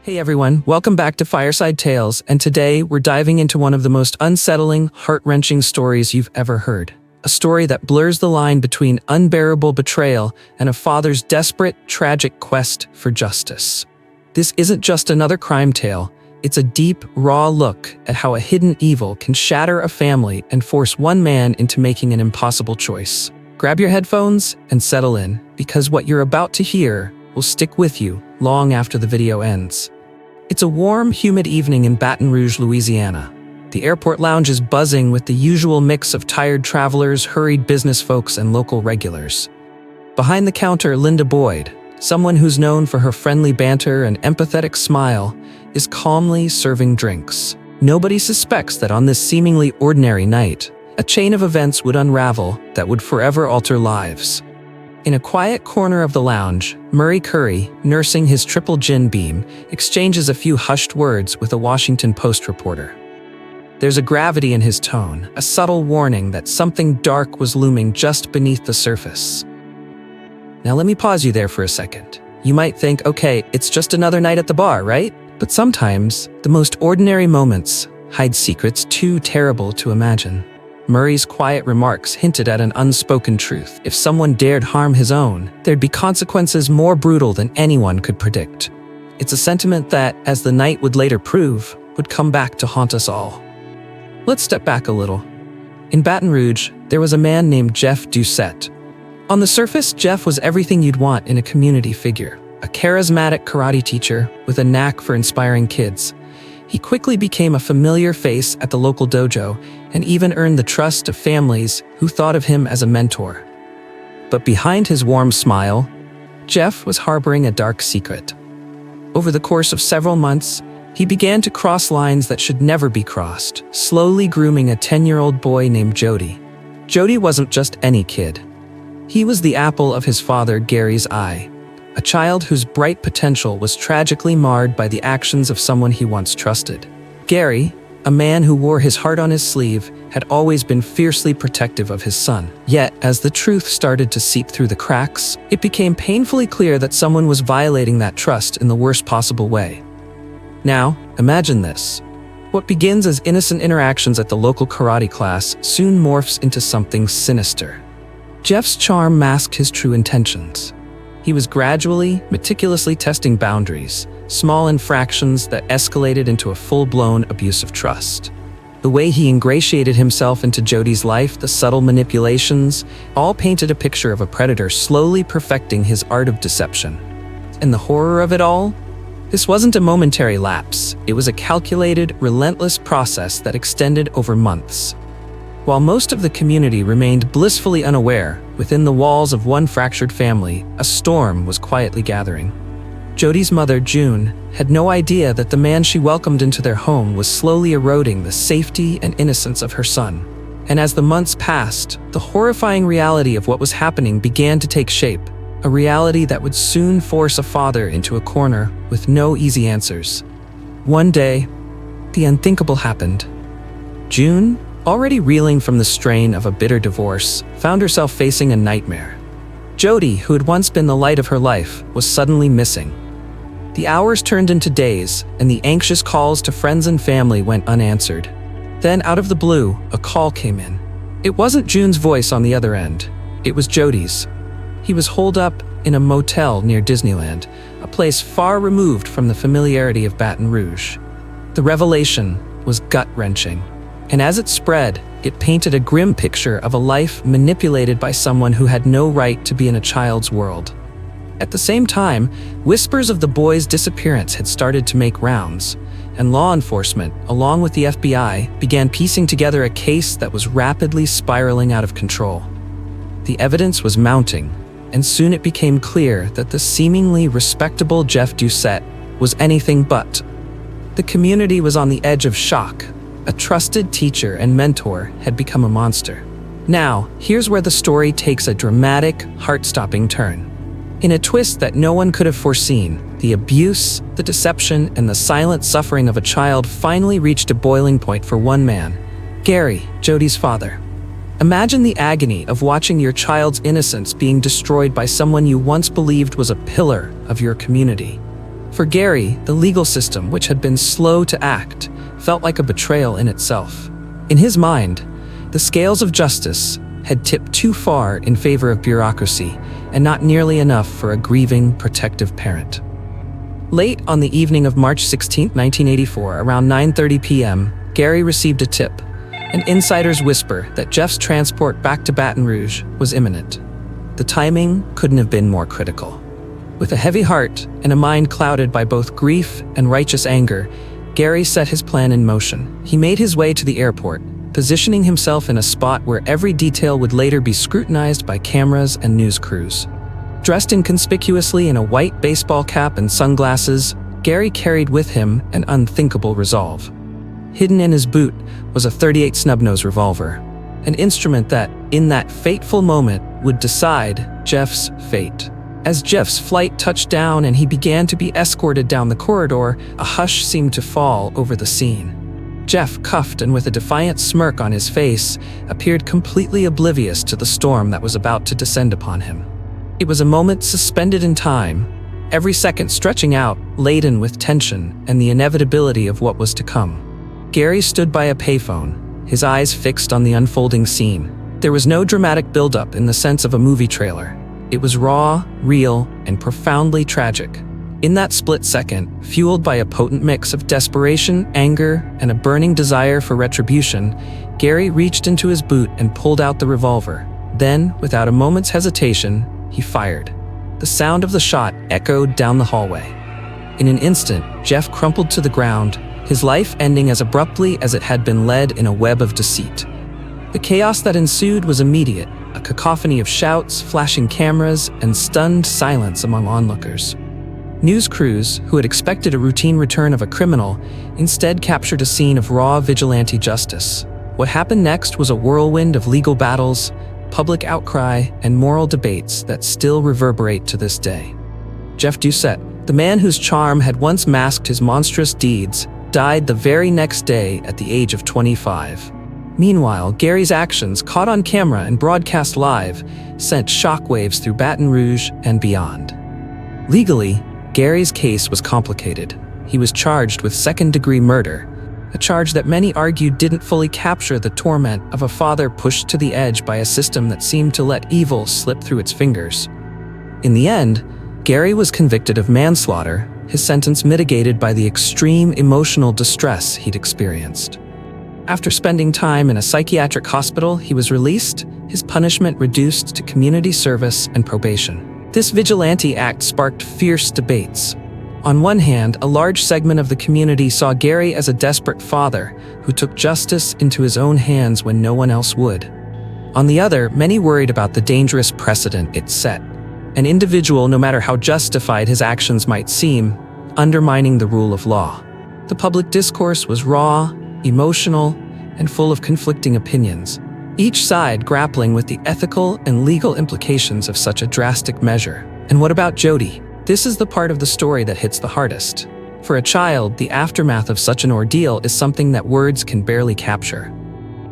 Hey everyone, welcome back to Fireside Tales, and today we're diving into one of the most unsettling, heart-wrenching stories you've ever heard. A story that blurs the line between unbearable betrayal and a father's desperate, tragic quest for justice. This isn't just another crime tale, it's a deep, raw look at how a hidden evil can shatter a family and force one man into making an impossible choice. Grab your headphones and settle in, because what you're about to hear will stick with you long after the video ends. It's a warm, humid evening in Baton Rouge, Louisiana. The airport lounge is buzzing with the usual mix of tired travelers, hurried business folks, and local regulars. Behind the counter, Linda Boyd, someone who's known for her friendly banter and empathetic smile, is calmly serving drinks. Nobody suspects that on this seemingly ordinary night, a chain of events would unravel that would forever alter lives. In a quiet corner of the lounge, Murray Curry, nursing his triple gin beam, exchanges a few hushed words with a Washington Post reporter. There's a gravity in his tone, a subtle warning that something dark was looming just beneath the surface. Now let me pause you there for a second. You might think, okay, it's just another night at the bar, right? But sometimes, the most ordinary moments hide secrets too terrible to imagine. Murray's quiet remarks hinted at an unspoken truth. If someone dared harm his own, there'd be consequences more brutal than anyone could predict. It's a sentiment that, as the night would later prove, would come back to haunt us all. Let's step back a little. In Baton Rouge, there was a man named Jeff Doucette. On the surface, Jeff was everything you'd want in a community figure. A charismatic karate teacher with a knack for inspiring kids. He quickly became a familiar face at the local dojo and even earned the trust of families who thought of him as a mentor. But behind his warm smile, Jeff was harboring a dark secret. Over the course of several months, he began to cross lines that should never be crossed, slowly grooming a 10-year-old boy named Jody. Jody wasn't just any kid. He was the apple of his father Gary's eye. A child whose bright potential was tragically marred by the actions of someone he once trusted. Gary, a man who wore his heart on his sleeve, had always been fiercely protective of his son. Yet, as the truth started to seep through the cracks, it became painfully clear that someone was violating that trust in the worst possible way. Now, imagine this. What begins as innocent interactions at the local karate class soon morphs into something sinister. Jeff's charm masked his true intentions. He was gradually, meticulously testing boundaries, small infractions that escalated into a full-blown abuse of trust. The way he ingratiated himself into Jody's life, the subtle manipulations, all painted a picture of a predator slowly perfecting his art of deception. And the horror of it all? This wasn't a momentary lapse. It was a calculated, relentless process that extended over months. While most of the community remained blissfully unaware, within the walls of one fractured family, a storm was quietly gathering. Jody's mother, June, had no idea that the man she welcomed into their home was slowly eroding the safety and innocence of her son. And as the months passed, the horrifying reality of what was happening began to take shape, a reality that would soon force a father into a corner with no easy answers. One day, the unthinkable happened. June, already reeling from the strain of a bitter divorce, found herself facing a nightmare. Jody, who had once been the light of her life, was suddenly missing. The hours turned into days, and the anxious calls to friends and family went unanswered. Then, out of the blue, a call came in. It wasn't June's voice on the other end. It was Jody's. He was holed up in a motel near Disneyland, a place far removed from the familiarity of Baton Rouge. The revelation was gut-wrenching. And as it spread, it painted a grim picture of a life manipulated by someone who had no right to be in a child's world. At the same time, whispers of the boy's disappearance had started to make rounds, and law enforcement, along with the FBI, began piecing together a case that was rapidly spiraling out of control. The evidence was mounting, and soon it became clear that the seemingly respectable Jeff Doucette was anything but. The community was on the edge of shock. A trusted teacher and mentor had become a monster. Now, here's where the story takes a dramatic, heart-stopping turn. In a twist that no one could have foreseen, the abuse, the deception, and the silent suffering of a child finally reached a boiling point for one man, Gary, Jody's father. Imagine the agony of watching your child's innocence being destroyed by someone you once believed was a pillar of your community. For Gary, the legal system, which had been slow to act, felt like a betrayal in itself. In his mind, the scales of justice had tipped too far in favor of bureaucracy and not nearly enough for a grieving, protective parent. Late on the evening of March 16, 1984, around 9:30 p.m., Gary received a tip, an insider's whisper that Jeff's transport back to Baton Rouge was imminent. The timing couldn't have been more critical. With a heavy heart and a mind clouded by both grief and righteous anger, Gary set his plan in motion. He made his way to the airport, positioning himself in a spot where every detail would later be scrutinized by cameras and news crews. Dressed inconspicuously in a white baseball cap and sunglasses, Gary carried with him an unthinkable resolve. Hidden in his boot was a .38 snub-nose revolver, an instrument that, in that fateful moment, would decide Jeff's fate. As Jeff's flight touched down and he began to be escorted down the corridor, a hush seemed to fall over the scene. Jeff, cuffed and with a defiant smirk on his face, appeared completely oblivious to the storm that was about to descend upon him. It was a moment suspended in time, every second stretching out, laden with tension and the inevitability of what was to come. Gary stood by a payphone, his eyes fixed on the unfolding scene. There was no dramatic buildup in the sense of a movie trailer. It was raw, real, and profoundly tragic. In that split second, fueled by a potent mix of desperation, anger, and a burning desire for retribution, Gary reached into his boot and pulled out the revolver. Then, without a moment's hesitation, he fired. The sound of the shot echoed down the hallway. In an instant, Jeff crumpled to the ground, his life ending as abruptly as it had been led in a web of deceit. The chaos that ensued was immediate, a cacophony of shouts, flashing cameras, and stunned silence among onlookers. News crews, who had expected a routine return of a criminal, instead captured a scene of raw vigilante justice. What happened next was a whirlwind of legal battles, public outcry, and moral debates that still reverberate to this day. Jeff Doucette, the man whose charm had once masked his monstrous deeds, died the very next day at the age of 25. Meanwhile, Gary's actions, caught on camera and broadcast live, sent shockwaves through Baton Rouge and beyond. Legally, Gary's case was complicated. He was charged with second-degree murder, a charge that many argued didn't fully capture the torment of a father pushed to the edge by a system that seemed to let evil slip through its fingers. In the end, Gary was convicted of manslaughter, his sentence mitigated by the extreme emotional distress he'd experienced. After spending time in a psychiatric hospital, he was released, his punishment reduced to community service and probation. This vigilante act sparked fierce debates. On one hand, a large segment of the community saw Gary as a desperate father who took justice into his own hands when no one else would. On the other, many worried about the dangerous precedent it set. An individual, no matter how justified his actions might seem, undermining the rule of law. The public discourse was raw, emotional, and full of conflicting opinions, each side grappling with the ethical and legal implications of such a drastic measure. And what about Jody? This is the part of the story that hits the hardest. For a child, the aftermath of such an ordeal is something that words can barely capture.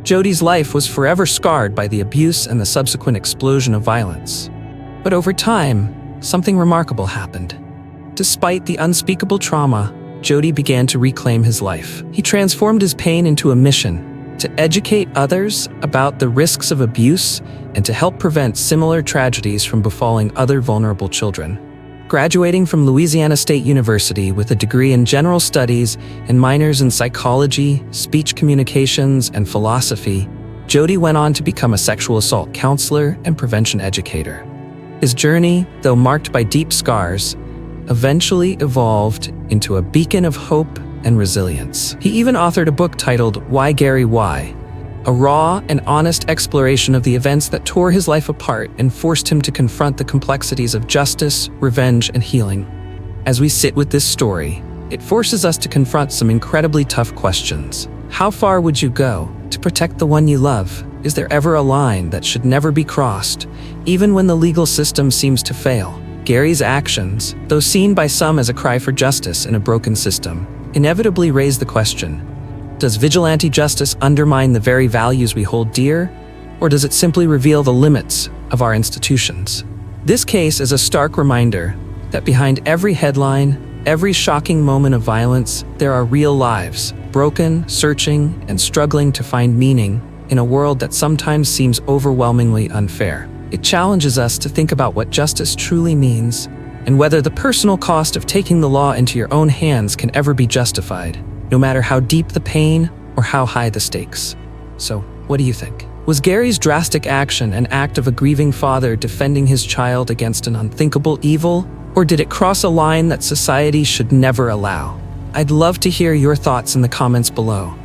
Jody's life was forever scarred by the abuse and the subsequent explosion of violence. But over time, something remarkable happened. Despite the unspeakable trauma, Jody began to reclaim his life. He transformed his pain into a mission to educate others about the risks of abuse and to help prevent similar tragedies from befalling other vulnerable children. Graduating from Louisiana State University with a degree in general studies and minors in psychology, speech communications, and philosophy, Jody went on to become a sexual assault counselor and prevention educator. His journey, though marked by deep scars, eventually evolved into a beacon of hope and resilience. He even authored a book titled Why Gary Why, a raw and honest exploration of the events that tore his life apart and forced him to confront the complexities of justice, revenge, and healing. As we sit with this story, it forces us to confront some incredibly tough questions. How far would you go to protect the one you love? Is there ever a line that should never be crossed, even when the legal system seems to fail? Gary's actions, though seen by some as a cry for justice in a broken system, inevitably raise the question: does vigilante justice undermine the very values we hold dear, or does it simply reveal the limits of our institutions? This case is a stark reminder that behind every headline, every shocking moment of violence, there are real lives, broken, searching, and struggling to find meaning in a world that sometimes seems overwhelmingly unfair. It challenges us to think about what justice truly means and whether the personal cost of taking the law into your own hands can ever be justified, no matter how deep the pain or how high the stakes. So, what do you think? Was Gary's drastic action an act of a grieving father defending his child against an unthinkable evil, or did it cross a line that society should never allow? I'd love to hear your thoughts in the comments below.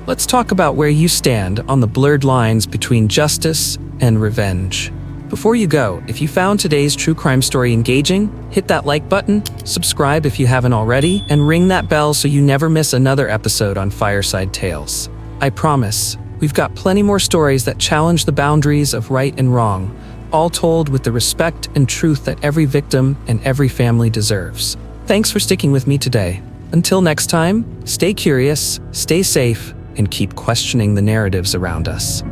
Let's talk about where you stand on the blurred lines between justice and revenge. Before you go, if you found today's true crime story engaging, hit that like button, subscribe if you haven't already, and ring that bell so you never miss another episode on Fireside Tales. I promise, we've got plenty more stories that challenge the boundaries of right and wrong, all told with the respect and truth that every victim and every family deserves. Thanks for sticking with me today. Until next time, stay curious, stay safe, and keep questioning the narratives around us.